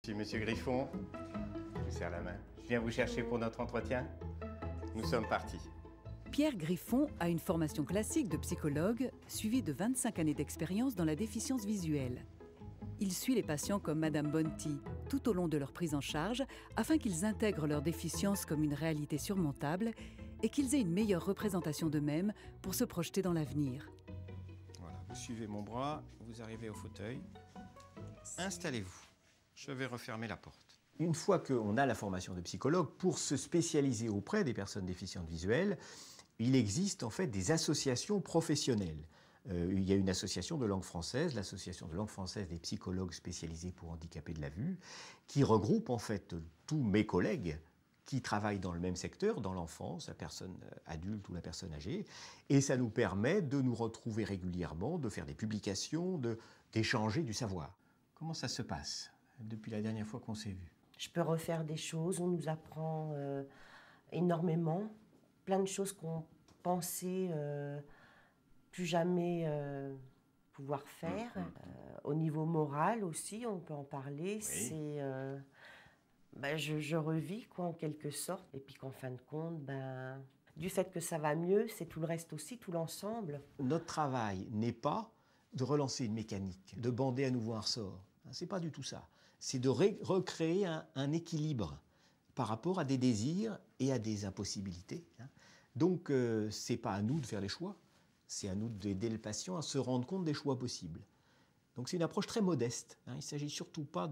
suis Monsieur Griffon, je vous serre la main. Je viens vous chercher pour notre entretien. Nous sommes partis. Pierre Griffon a une formation classique de psychologue, suivie de 25 années d'expérience dans la déficience visuelle. Il suit les patients comme Madame Bonti tout au long de leur prise en charge, afin qu'ils intègrent leur déficience comme une réalité surmontable et qu'ils aient une meilleure représentation d'eux-mêmes pour se projeter dans l'avenir. Voilà, vous suivez mon bras, vous arrivez au fauteuil. Installez-vous. Je vais refermer la porte. Une fois qu'on a la formation de psychologue, pour se spécialiser auprès des personnes déficientes visuelles, il existe en fait des associations professionnelles. Il y a une association de langue française, l'association de langue française des psychologues spécialisés pour handicapés de la vue, qui regroupe en fait tous mes collègues qui travaillent dans le même secteur, dans l'enfance, la personne adulte ou la personne âgée, et ça nous permet de nous retrouver régulièrement, de faire des publications, d'échanger du savoir. Comment ça se passe depuis la dernière fois qu'on s'est vu? Je peux refaire des choses, on nous apprend énormément, plein de choses qu'on pensait plus jamais pouvoir faire. Au niveau moral aussi, on peut en parler. Oui. Je revis quoi, en quelque sorte. Et puis qu'en fin de compte, du fait que ça va mieux, c'est tout le reste aussi, tout l'ensemble. Notre travail n'est pas de relancer une mécanique, de bander à nouveau un ressort. C'est pas du tout ça. C'est de recréer un équilibre par rapport à des désirs et à des impossibilités. Donc, c'est pas à nous de faire les choix, c'est à nous d'aider le patient à se rendre compte des choix possibles. Donc, c'est une approche très modeste. Il ne s'agit surtout pas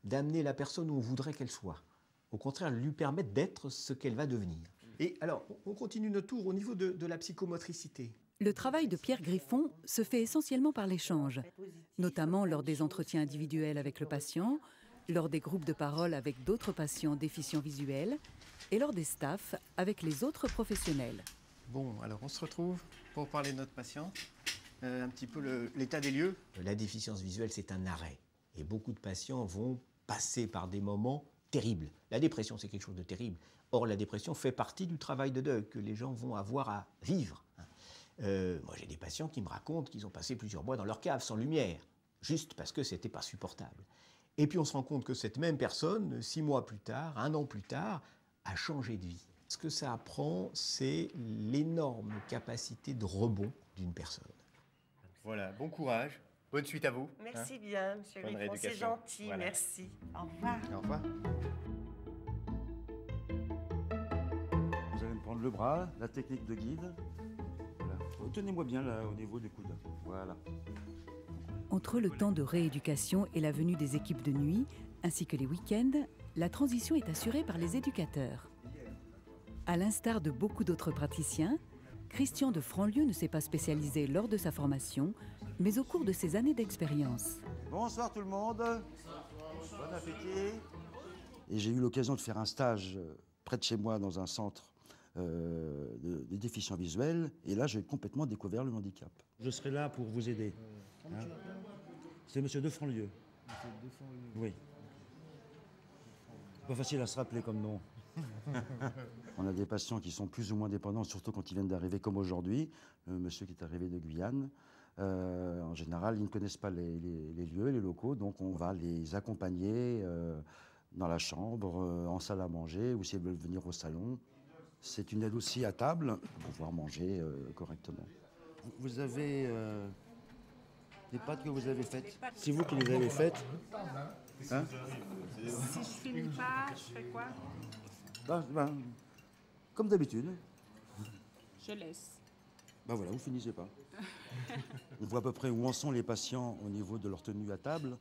d'amener la personne où on voudrait qu'elle soit. Au contraire, lui permettre d'être ce qu'elle va devenir. Et alors, on continue notre tour au niveau de la psychomotricité. Le travail de Pierre Griffon se fait essentiellement par l'échange, notamment lors des entretiens individuels avec le patient, lors des groupes de parole avec d'autres patients déficients visuels et lors des staffs avec les autres professionnels. Bon, alors on se retrouve pour parler de notre patiente. Un petit peu l'état des lieux. La déficience visuelle, c'est un arrêt. Et beaucoup de patients vont passer par des moments terribles. La dépression, c'est quelque chose de terrible. Or, la dépression fait partie du travail de deuil que les gens vont avoir à vivre. Moi, j'ai des patients qui me racontent qu'ils ont passé plusieurs mois dans leur cave sans lumière, juste parce que c'était pas supportable. Et puis on se rend compte que cette même personne, 6 mois plus tard, 1 an plus tard, a changé de vie. Ce que ça apprend, c'est l'énorme capacité de rebond d'une personne. Voilà, bon courage, bonne suite à vous. Merci bien, monsieur Griffon, c'est gentil, voilà. Merci. Au revoir. Au revoir. Vous allez me prendre le bras, la technique de guide. Voilà. Tenez-moi bien là, au niveau du coude. Voilà. Entre le temps de rééducation et la venue des équipes de nuit, ainsi que les week-ends, la transition est assurée par les éducateurs. À l'instar de beaucoup d'autres praticiens, Christian de Franlieu ne s'est pas spécialisé lors de sa formation, mais au cours de ses années d'expérience. Bonsoir tout le monde. Bon appétit. Et j'ai eu l'occasion de faire un stage près de chez moi dans un centre des déficients visuels. Et là, j'ai complètement découvert le handicap. Je serai là pour vous aider. Hein. C'est monsieur de Franlieu. Monsieur de Franlieu. Oui. Pas facile à se rappeler comme nom. On a des patients qui sont plus ou moins dépendants, surtout quand ils viennent d'arriver comme aujourd'hui. Le monsieur qui est arrivé de Guyane. En général, ils ne connaissent pas les lieux, les locaux, donc on va les accompagner dans la chambre, en salle à manger, ou s'ils veulent venir au salon. C'est une aide aussi à table pour pouvoir manger correctement. Vous avez les pâtes que vous avez faites. C'est vous qui les avez faites. Hein? Si je finis pas, je fais quoi? Comme d'habitude. Je laisse. Voilà, vous finissez pas. On voit à peu près où en sont les patients au niveau de leur tenue à table,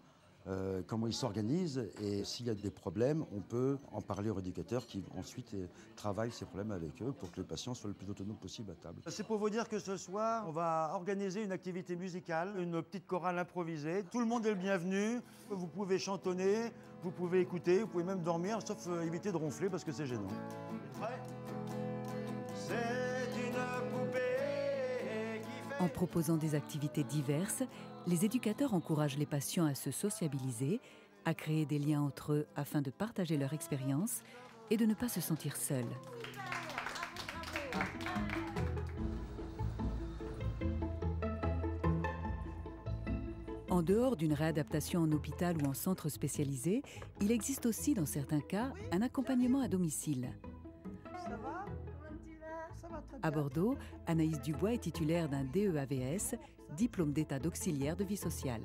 comment ils s'organisent, et s'il y a des problèmes, on peut en parler aux éducateurs qui ensuite travaillent ces problèmes avec eux pour que le patient soit le plus autonome possible à table. C'est pour vous dire que ce soir, on va organiser une activité musicale, une petite chorale improvisée. Tout le monde est le bienvenu, vous pouvez chantonner, vous pouvez écouter, vous pouvez même dormir, sauf éviter de ronfler parce que c'est gênant. C'est une poupée. En proposant des activités diverses, les éducateurs encouragent les patients à se sociabiliser, à créer des liens entre eux afin de partager leur expérience et de ne pas se sentir seuls. En dehors d'une réadaptation en hôpital ou en centre spécialisé, il existe aussi, dans certains cas, un accompagnement à domicile. Ça va? Comment tu vas? Ça va très bien. À Bordeaux, Anaïs Dubois est titulaire d'un DEAVS, diplôme d'état d'auxiliaire de vie sociale.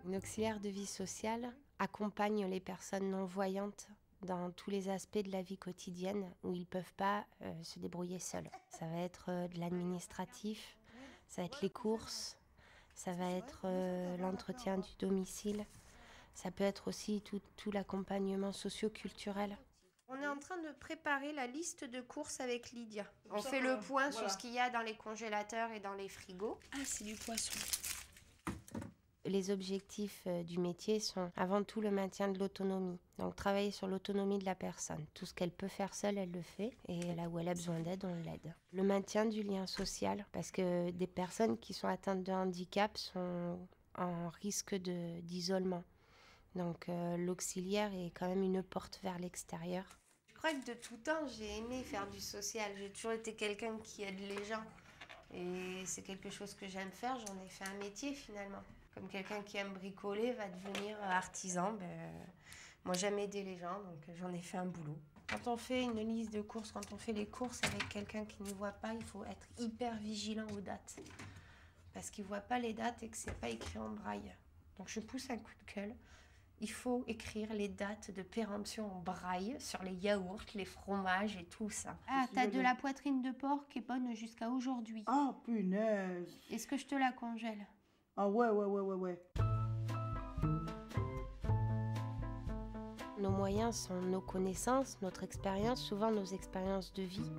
Une auxiliaire de vie sociale accompagne les personnes non-voyantes dans tous les aspects de la vie quotidienne où ils ne peuvent pas se débrouiller seuls. Ça va être de l'administratif, ça va être les courses, ça va être l'entretien du domicile, ça peut être aussi tout l'accompagnement socio-culturel. On est en train de préparer la liste de courses avec Lydia. On fait le point sur ce qu'il y a dans les congélateurs et dans les frigos. Ah, c'est du poisson. Les objectifs du métier sont avant tout le maintien de l'autonomie. Donc travailler sur l'autonomie de la personne. Tout ce qu'elle peut faire seule, elle le fait. Et là où elle a besoin d'aide, on l'aide. Le maintien du lien social, parce que des personnes qui sont atteintes de handicap sont en risque d'isolement. Donc l'auxiliaire est quand même une porte vers l'extérieur. Je crois que de tout temps, j'ai aimé faire du social. J'ai toujours été quelqu'un qui aide les gens. Et c'est quelque chose que j'aime faire. J'en ai fait un métier finalement. Comme quelqu'un qui aime bricoler va devenir artisan, moi j'aime aider les gens, donc j'en ai fait un boulot. Quand on fait une liste de courses, quand on fait les courses avec quelqu'un qui ne voit pas, il faut être hyper vigilant aux dates. Parce qu'il ne voit pas les dates et que ce n'est pas écrit en braille. Donc je pousse un coup de gueule. Il faut écrire les dates de péremption en braille sur les yaourts, les fromages et tout ça. Ah, t'as de la poitrine de porc qui est bonne jusqu'à aujourd'hui. Ah, punaise. Est-ce que je te la congèle? Ah ouais. Nos moyens sont nos connaissances, notre expérience, souvent nos expériences de vie.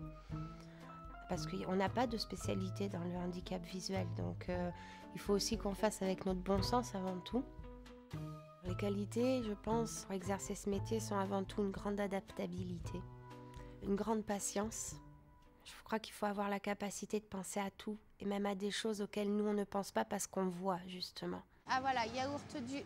Parce qu'on n'a pas de spécialité dans le handicap visuel, donc il faut aussi qu'on fasse avec notre bon sens avant tout. Les qualités, je pense, pour exercer ce métier sont avant tout une grande adaptabilité, une grande patience. Je crois qu'il faut avoir la capacité de penser à tout, et même à des choses auxquelles nous, on ne pense pas parce qu'on voit, justement. Ah voilà,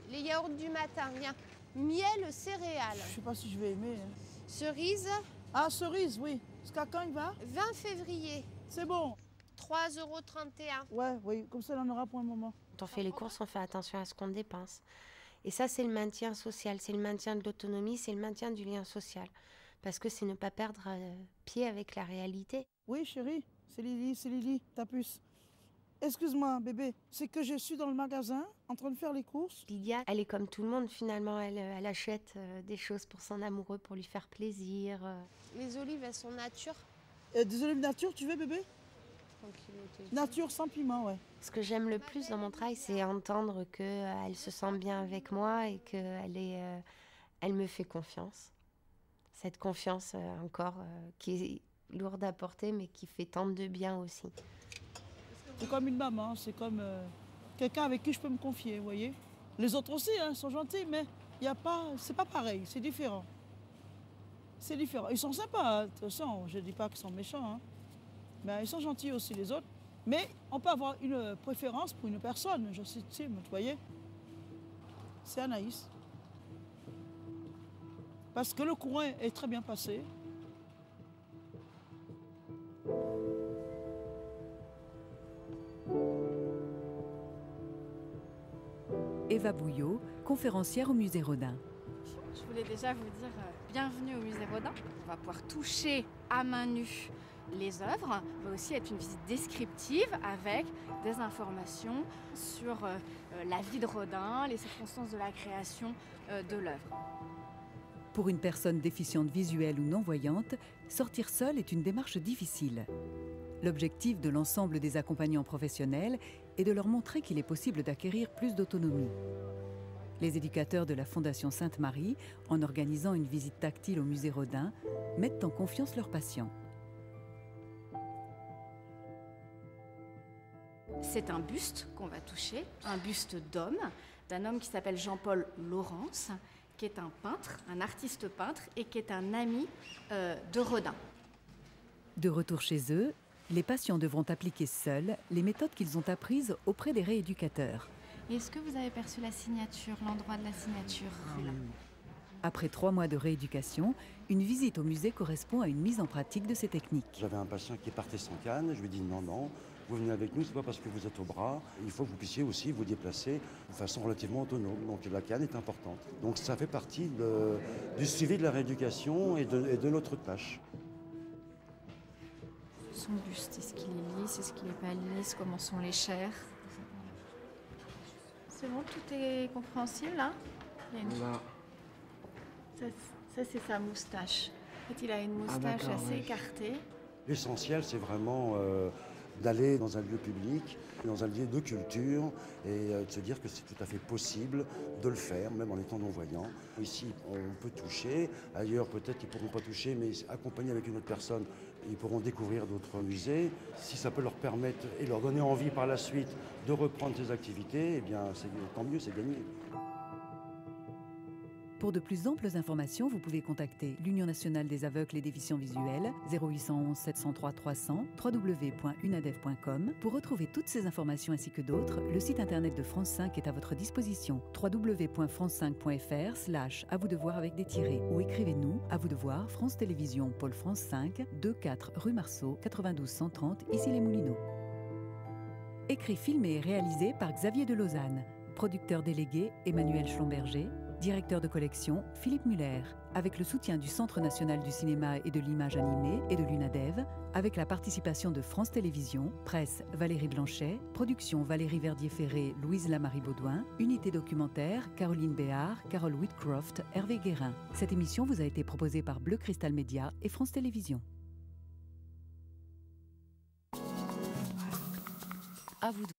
les yaourts du matin, viens. Miel, céréales. Je sais pas si je vais aimer. Hein. Cerise. Ah, cerise, oui. Jusqu'à quand il va? 20 février. C'est bon. 3,31 €. Ouais, oui, comme ça, on en aura pour un moment. Quand on fait les courses, on fait attention à ce qu'on dépense. Et ça, c'est le maintien social, c'est le maintien de l'autonomie, c'est le maintien du lien social. Parce que c'est ne pas perdre pied avec la réalité. Oui, chérie, c'est Lily, ta puce. Excuse-moi, bébé, c'est que je suis dans le magasin, en train de faire les courses. Lydia, elle est comme tout le monde, finalement. Elle achète des choses pour son amoureux, pour lui faire plaisir. Les olives, elles sont nature. Des olives nature, tu veux, bébé? Tranquillité. Nature sans piment, ouais. Ce que j'aime le plus dans mon travail, c'est entendre qu'elle se sent bien avec moi et qu'elle me fait confiance. Cette confiance encore qui est lourde à porter, mais qui fait tant de bien aussi. C'est comme une maman, c'est comme quelqu'un avec qui je peux me confier, vous voyez. Les autres aussi sont gentils, mais c'est pas pareil, c'est différent. C'est différent. Ils sont sympas, attention, je ne dis pas qu'ils sont méchants, mais ils sont gentils aussi les autres. Mais on peut avoir une préférence pour une personne, je sais, vous voyez. C'est Anaïs. Parce que le courant est très bien passé. Eva Bouillot, conférencière au musée Rodin. Je voulais déjà vous dire bienvenue au musée Rodin. On va pouvoir toucher à main nue les œuvres. Il va aussi être une visite descriptive avec des informations sur la vie de Rodin, les circonstances de la création de l'œuvre. Pour une personne déficiente visuelle ou non-voyante, sortir seule est une démarche difficile. L'objectif de l'ensemble des accompagnants professionnels est de leur montrer qu'il est possible d'acquérir plus d'autonomie. Les éducateurs de la Fondation Sainte-Marie, en organisant une visite tactile au musée Rodin, mettent en confiance leurs patients. C'est un buste qu'on va toucher, un buste d'homme, d'un homme qui s'appelle Jean-Paul Laurence, qui est un peintre, un artiste peintre et qui est un ami de Rodin. De retour chez eux, les patients devront appliquer seuls les méthodes qu'ils ont apprises auprès des rééducateurs. Est-ce que vous avez perçu la signature, l'endroit de la signature? Après 3 mois de rééducation, une visite au musée correspond à une mise en pratique de ces techniques. J'avais un patient qui partait sans canne, je lui ai dit non, Vous venez avec nous, c'est pas parce que vous êtes au bras. Il faut que vous puissiez aussi vous déplacer de façon relativement autonome. Donc la canne est importante. Donc ça fait partie du suivi de la rééducation et de notre tâche. Son buste, est-ce qu'il est lisse, est-ce qu'il n'est pas lisse, comment sont les chairs? C'est bon, tout est compréhensible là? Ça c'est sa moustache. En fait, il a une moustache assez écartée. L'essentiel, c'est vraiment d'aller dans un lieu public, dans un lieu de culture, et de se dire que c'est tout à fait possible de le faire, même en étant non-voyant. Ici, on peut toucher. Ailleurs, peut-être qu'ils ne pourront pas toucher, mais accompagnés avec une autre personne, ils pourront découvrir d'autres musées. Si ça peut leur permettre et leur donner envie par la suite de reprendre ces activités, eh bien, tant mieux, c'est gagné. Pour de plus amples informations, vous pouvez contacter l'Union nationale des aveugles et déficients visuels 0811 703 300 www.unadev.com. Pour retrouver toutes ces informations ainsi que d'autres, le site internet de France 5 est à votre disposition www.france5.fr/à vous de voir avec des tirets ou écrivez-nous à vous de voir France Télévisions Pôle France 5 24 rue Marceau 92 130 ici les Moulineaux. Écrit, filmé et réalisé par Xavier de Lausanne. Producteur délégué Emmanuel Schlomberger. Directeur de collection, Philippe Muller, avec le soutien du Centre national du cinéma et de l'image animée et de l'UNADEV, avec la participation de France Télévisions, presse Valérie Blanchet, production Valérie Verdier-Ferré, Louise Lamarie-Baudouin, unité documentaire Caroline Béard, Carole Whitcroft, Hervé Guérin. Cette émission vous a été proposée par Bleu Cristal Média et France Télévisions. À vous de